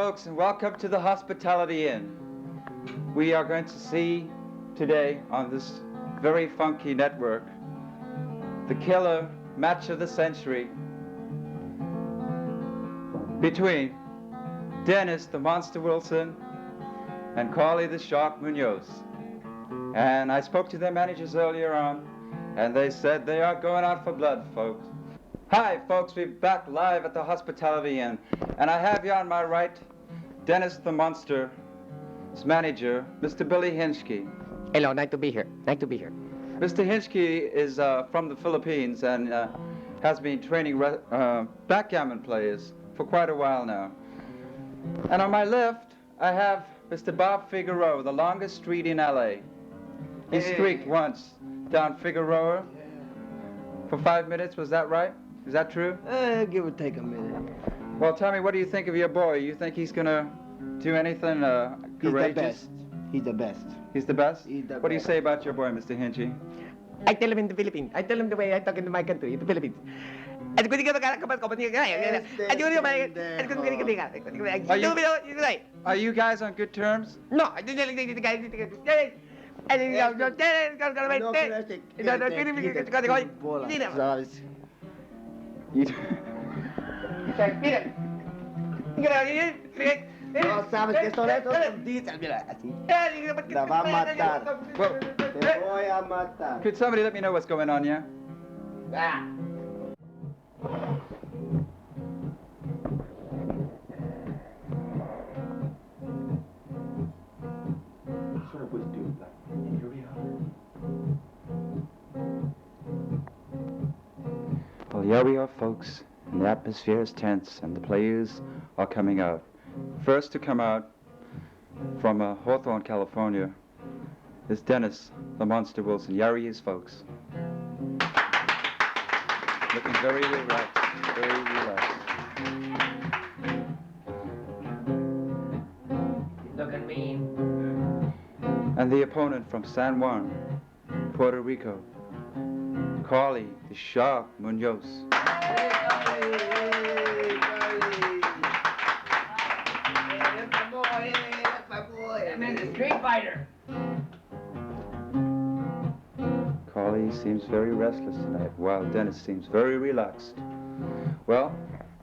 folks, and welcome to the Hospitality Inn. We are going to see today on this very funky network the killer match of the century between Dennis the Monster Wilson and Carly the Shark Munoz. And I spoke to their managers earlier on, and they said they are going out for blood, folks. Hi, folks, we're back live at the Hospitality Inn, and I have here on my right Dennis the Monster's manager, Mr. Billy Hinchke. Hello, nice to be here. Nice to be here. Mr. Hinchke is from the Philippines and has been training backgammon players for quite a while now. And on my left, I have Mr. Bob Figueroa, the longest street in LA. He streaked once down Figueroa for 5 minutes, was that right? Is that true? Give or take a minute. Well, tell me, what do you think of your boy? You think he's gonna do anything courageous? He's the best. He's the best? He's the What do you best. say about your boy, Mr. Hinchke? I tell him in the Philippines. I tell him the way I talk in my country, in the Philippines. Are you guys on good terms? No. No sabes que son esos sonditas, mira, así. La va a matar. Well, Te voy a matar. could somebody let me know what's going on here? Well, here we are, folks, and the atmosphere is tense, and the players are coming out. First to come out from Hawthorne, California, is Dennis the Monster Wilson. Here he is, folks. Looking very relaxed, very relaxed. Looking mean. And the opponent from San Juan, Puerto Rico, Carly the Shark Munoz. I'm the Street Fighter. Carly seems very restless tonight, while Dennis seems very relaxed. Well,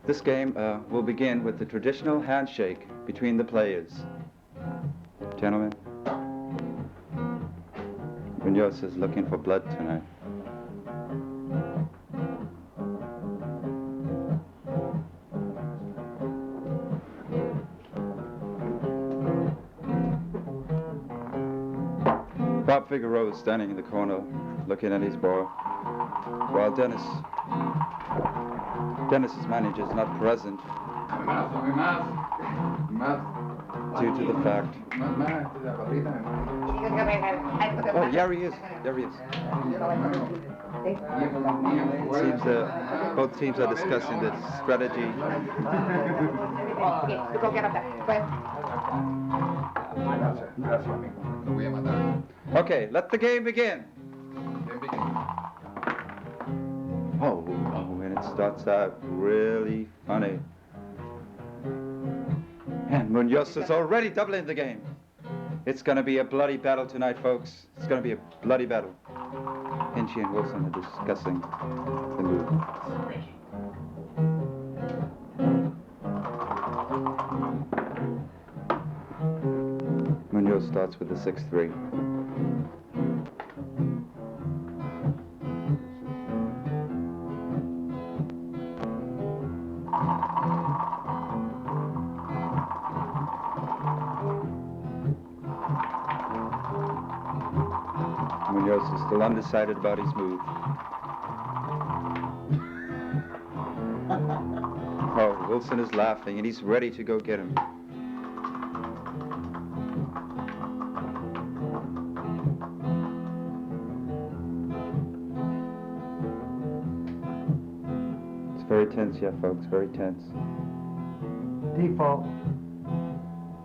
this game will begin with the traditional handshake between the players. Gentlemen, Munoz is looking for blood tonight. Bob Figueroa is standing in the corner looking at his ball, while Dennis's manager is not present due to the fact. Oh, there he is. There he is. Seems both teams are discussing the strategy. Okay, let the game begin. Oh, and it starts out really funny. And Munoz is already doubling the game. It's going to be a bloody battle tonight, folks. It's going to be a bloody battle. Hinchke and Wilson are discussing the move. Munoz starts with the 6-3. Munoz is still undecided about his move. Oh, Wilson is laughing, and he's ready to go get him. It's very tense, yeah, folks, very tense. Default.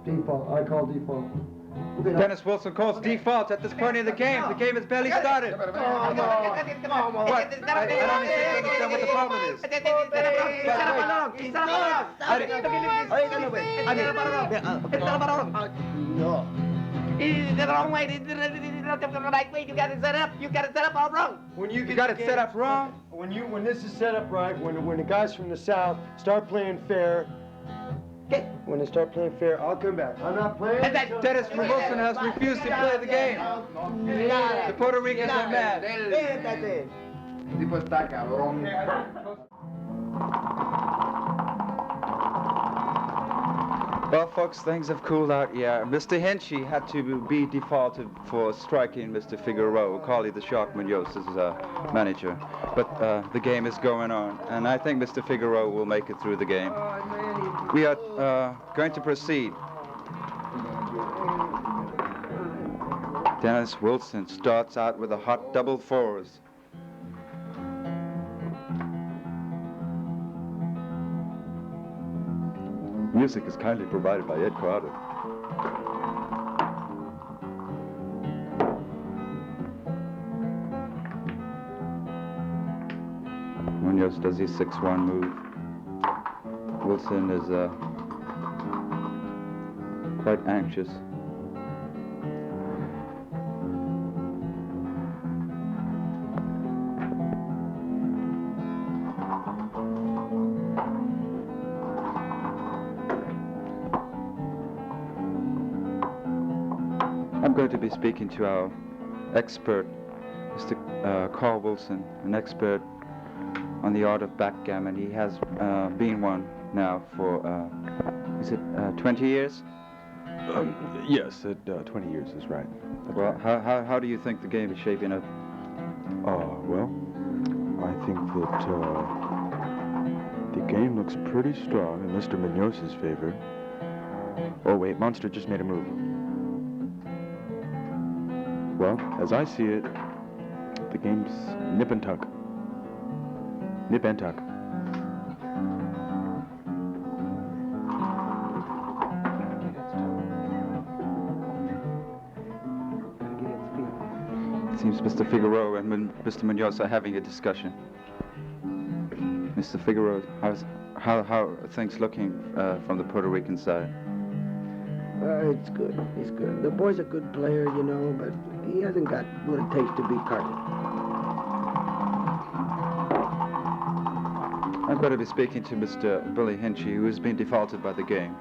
Default. I call default. Dennis Wilson calls default at this point in the game. The game has barely started. Come on. What? I don't understand what the wrong with this? No. It's the wrong way. It's the right way. You got it set up. You got it set up all wrong. When You got it set up wrong? When this is set up right, when the guys from the South start playing fair, when they start playing fair, I'll come back. I'm not playing. And that Dennis from Wilson has refused to play the game. The Puerto Ricans are mad. Tipo está cabrón. Well, folks, things have cooled out. Yeah, Mr. Henchy had to be defaulted for striking Mr. Figueroa. Carly the Shark Munoz is manager. But the game is going on, and I think Mr. Figueroa will make it through the game. We are going to proceed. Dennis Wilson starts out with a hot double fours. Music is kindly provided by Ed Carter. Munoz does his 6-1 move. Wilson is quite anxious. I'm going to be speaking to our expert, Mr. Carl Wilson, an expert on the art of backgammon. He has been one now for, is it 20 years? Yes, 20 years is right. Well, how do you think the game is shaping up? Well, I think that the game looks pretty strong in Mr. Munoz's favor. Oh, wait, Monster just made a move. Well, as I see it, the game's nip and tuck. Nip and tuck. It seems Mr. Figueroa and Mr. Munoz are having a discussion. Mr. Figueroa, how are things looking from the Puerto Rican side? It's good. He's good. The boy's a good player, you know, but he hasn't got what it takes to beat Carter. I'm going to be speaking to Mr. Billy Henchy, who has been defaulted by the game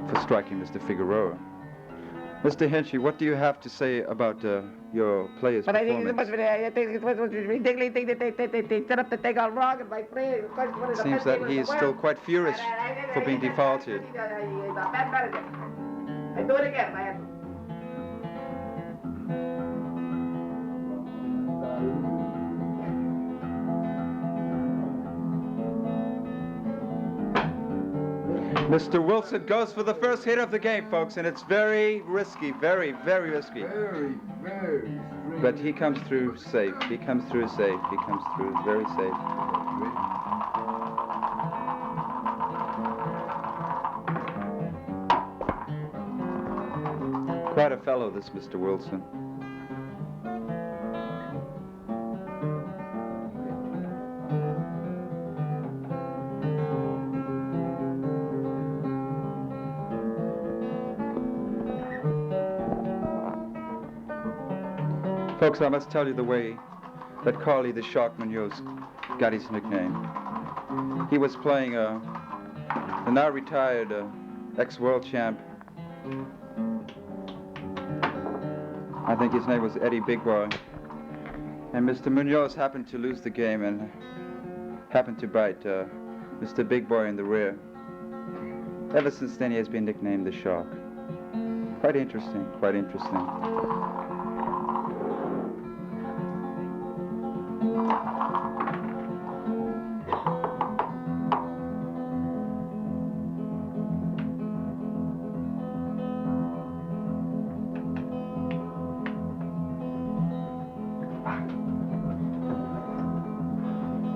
for striking Mr. Figueroa. Mr. Henchy, what do you have to say about your player's But I think performance? it was ridiculous. They set up the thing all wrong, and my play. Seems that he is still quite furious for being defaulted. I do it again, man. Mr. Wilson goes for the first hit of the game, folks, and it's very risky, very, very risky. Very. But he comes through safe. He comes through safe. He comes through very safe. Quite a fellow, this Mr. Wilson. Folks, I must tell you the way that Carly the Shark Munoz got his nickname. He was playing the now retired ex-world champ. I think his name was Eddie Big Boy. And Mr. Munoz happened to lose the game and happened to bite Mr. Big Boy in the rear. Ever since then, he has been nicknamed the Shark. Quite interesting, quite interesting.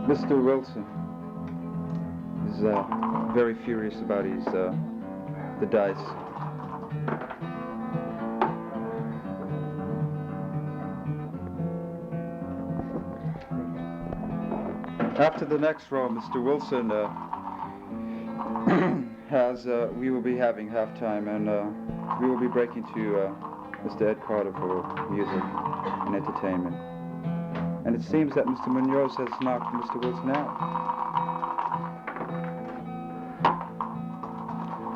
Mr. Wilson is very furious about his the dice. After the next row, Mr. Wilson we will be having halftime, and we will be breaking to Mr. Ed Carter for music and entertainment. And it seems that Mr. Munoz has knocked Mr. Wilson out.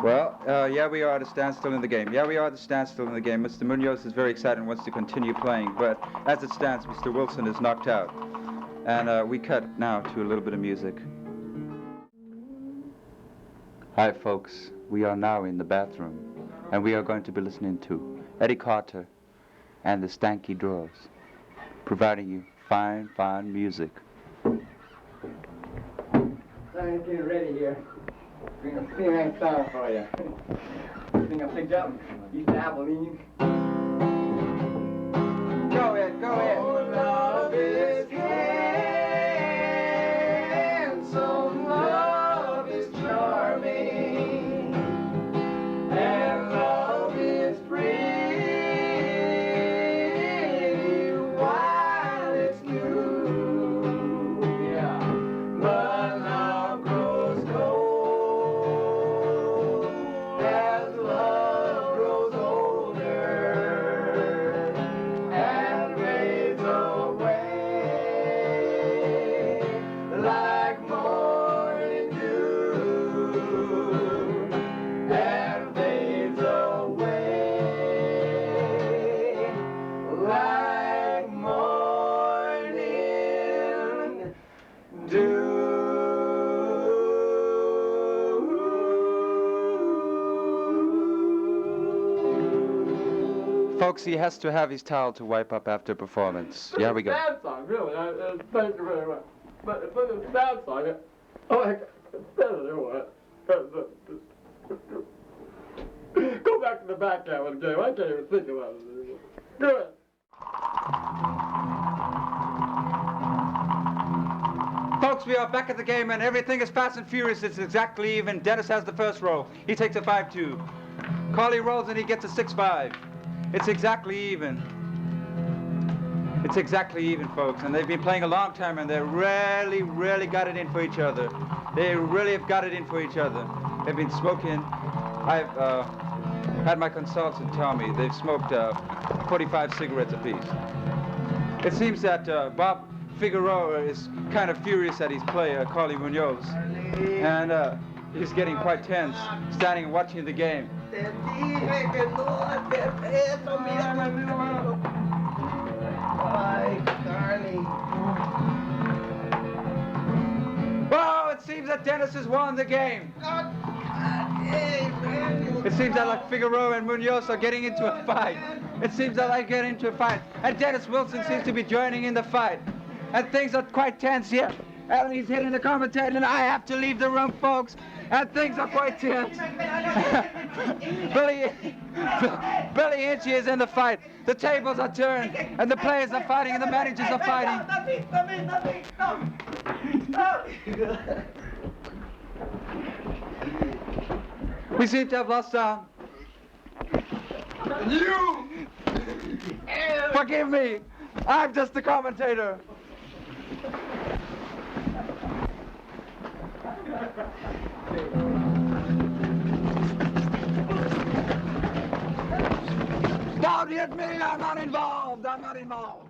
Well, yeah, we are at a standstill in the game. Yeah, we are at a standstill in the game. Mr. Munoz is very excited and wants to continue playing, but as it stands, Mr. Wilson is knocked out. And we cut now to a little bit of music. Hi, folks. We are now in the bathroom, and we are going to be listening to Eddie Carter and the Stanky Drawers, providing you fine, fine music. I'm getting ready here. Bring a nice song for you. Thing I picked up, East Abilene. Go ahead, go ahead. Oh, love is handsome, love is charming, and love is pretty while it's new. Yeah, but love grows cold as love grows older and fades away like morning dew and fades away like morning dew. Folks, he has to have his towel to wipe up after performance. Yeah, we go. Sad song, really. Thank you very much. But it's a sad song. Oh, I better than what? Go back to the backgammon game. I can't even think about it anymore. Do it. Folks, we are back at the game, and everything is fast and furious. It's exactly even. Dennis has the first roll. He takes a 5-2. Carly rolls, and he gets a 6-5. It's exactly even. It's exactly even, folks. And they've been playing a long time, and they really got it in for each other. They really have got it in for each other. They've been smoking. I've had my consultant tell me they've smoked 45 cigarettes apiece. It seems that Bob Figueroa is kind of furious at his player, Carly Munoz. And he's getting quite tense, standing and watching the game. Oh, it seems that Dennis has won the game. It seems that like Figueroa and Munoz are getting into a fight. It seems that they're getting into a fight. And Dennis Wilson seems to be joining in the fight. And things are quite tense here. And he's hitting the commentator, and I have to leave the room, folks. And things are quite tense. Billy Inchy is in the fight. The tables are turned, and the players are fighting, and the managers are fighting. We seem to have lost our... You! Forgive me. I'm just the commentator. Don't hit me! I'm not involved! I'm not involved!